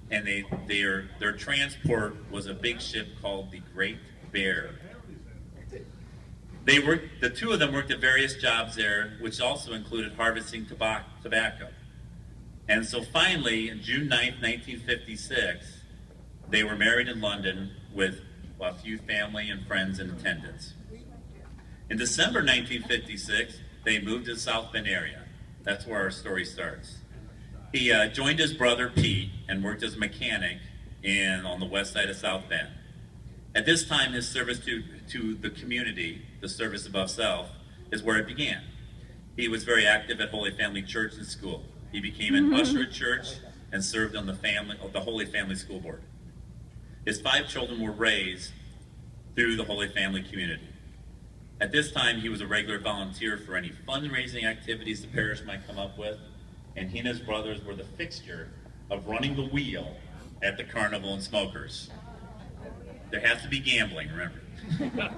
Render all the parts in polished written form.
and their transport was a big ship called the Great Bear. The two of them worked at various jobs there, which also included harvesting tobacco. And so finally, on June 9th, 1956, they were married in London with a few family and friends in attendance. In December 1956, they moved to the South Bend area. That's where our story starts. He joined his brother Pete and worked as a mechanic on the west side of South Bend. At this time, his service to the community, the service above self, is where it began. He was very active at Holy Family Church and School. He became an usher at church and served on the Holy Family School Board. His 5 children were raised through the Holy Family community. At this time, he was a regular volunteer for any fundraising activities the parish might come up with, and he and his brothers were the fixture of running the wheel at the carnival and smokers. There has to be gambling, remember.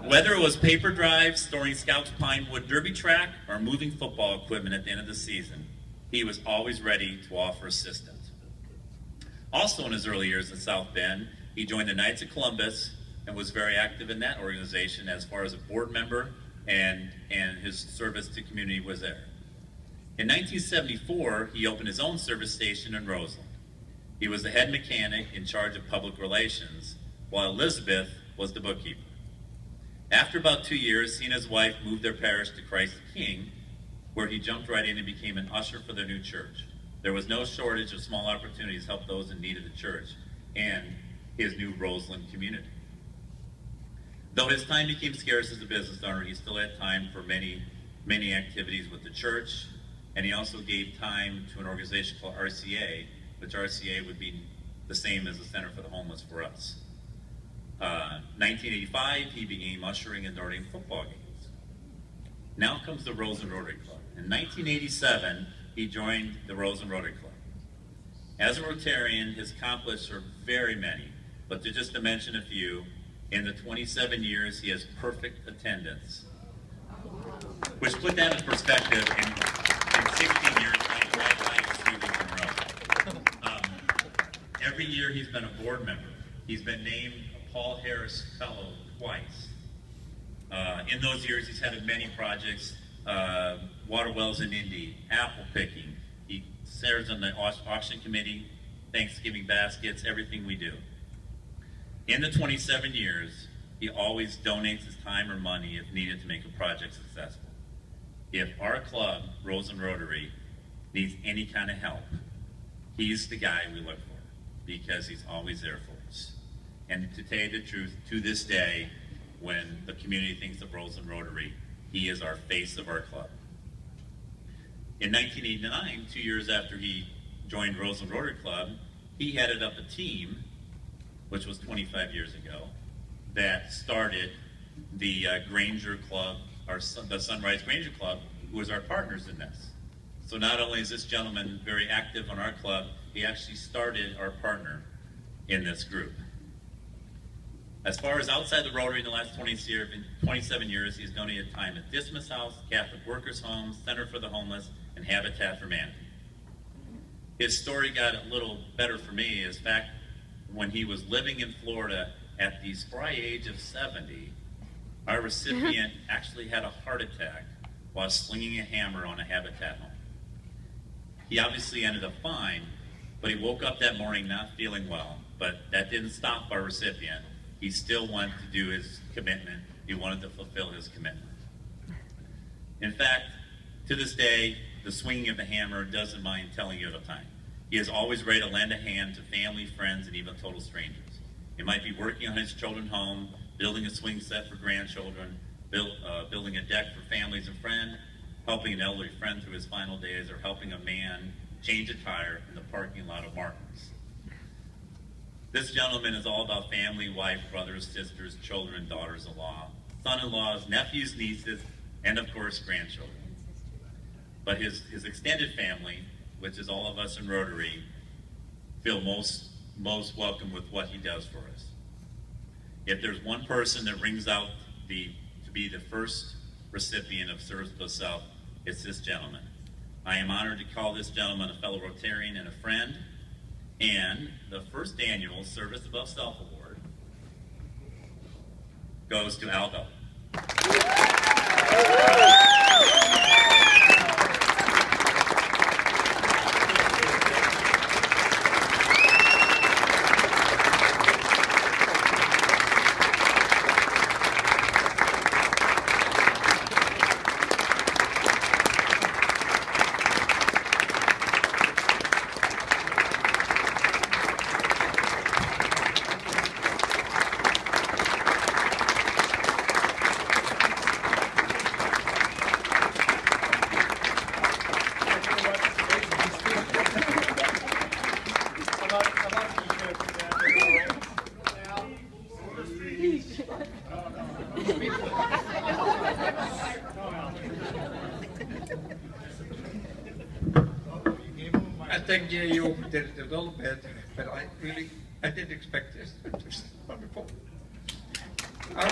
Whether it was paper drives, storing Scouts Pine Wood Derby track, or moving football equipment at the end of the season, he was always ready to offer assistance. Also in his early years in South Bend, he joined the Knights of Columbus and was very active in that organization as far as a board member, and his service to community was there. In 1974, he opened his own service station in Roseland. He was the head mechanic in charge of public relations, while Elizabeth was the bookkeeper. After about 2 years, he and his wife moved their parish to Christ the King, where he jumped right in and became an usher for their new church. There was no shortage of small opportunities to help those in need of the church and his new Roseland community. Though his time became scarce as a business owner, he still had time for many, many activities with the church, and he also gave time to an organization called RCA, which RCA would be the same as the Center for the Homeless for us. 1985, he began ushering and darting football games. Now comes the Roseland Rotary Club. In 1987, he joined the Roseland Rotary Club. As a Rotarian, his accomplishments are very many, but just to mention a few, in the 27 years, he has perfect attendance. Which put that in perspective, in 16 years, he graduated 3 weeks in a row. Every year he's been a board member. He's been named a Paul Harris Fellow twice. In those years, he's had many projects, water wells in Indy, apple picking. He serves on the auction committee, Thanksgiving baskets, everything we do. In the 27 years, he always donates his time or money if needed to make a project successful. If our club, Roseland Rotary, needs any kind of help, he's the guy we look for because he's always there for us. And to tell you the truth, to this day, when the community thinks of Roseland Rotary, he is our face of our club. In 1989, 2 years after he joined Roseland Rotary Club, he headed up a team, which was 25 years ago, that started the Granger Club, the Sunrise Granger Club, who was our partners in this. So not only is this gentleman very active on our club, he actually started our partner in this group. As far as outside the Rotary in the last 27 years, he's donated time at Dismas House, Catholic Workers' Homes, Center for the Homeless, and Habitat for Humanity. His story got a little better for me, is fact, when he was living in Florida at the spry age of 70, our recipient actually had a heart attack while slinging a hammer on a Habitat home. He obviously ended up fine, but he woke up that morning not feeling well, but that didn't stop our recipient. He still wanted to do his commitment. He wanted to fulfill his commitment. In fact, to this day, the swinging of the hammer doesn't mind telling you of the time. He is always ready to lend a hand to family, friends, and even total strangers. He might be working on his children's home, building a swing set for grandchildren, building a deck for families and friends, helping an elderly friend through his final days, or helping a man change a tire in the parking lot of Martin's. This gentleman is all about family, wife, brothers, sisters, children, daughters-in-law, son-in-laws, nephews, nieces, and of course, grandchildren. But his extended family, which is all of us in Rotary, feel most welcome with what he does for us. If there's one person that rings out to be the first recipient of Service to Self, it's this gentleman. I am honored to call this gentleman a fellow Rotarian and a friend. And the first annual Service Above Self Award goes to Aldo. I think you overdid it a little bit, but I didn't expect this. It was wonderful. Our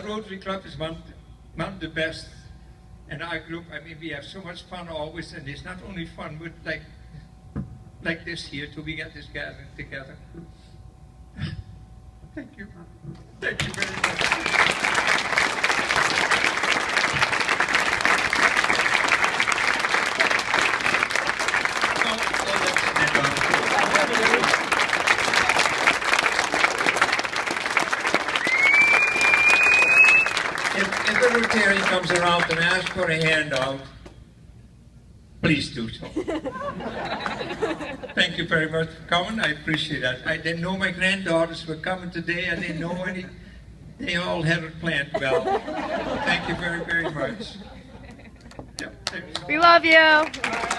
Rotary Club is one of the best in our group. I mean, we have so much fun always, and it's not only fun, but like this here, till we get this gathering together. Thank you. Thank you very much. If the Rotary comes around and asks for a handout, please do so. Thank you very much for coming. I appreciate that. I didn't know my granddaughters were coming today. I didn't know any. They all had it planned well. Thank you very, very much. Yeah, We love you.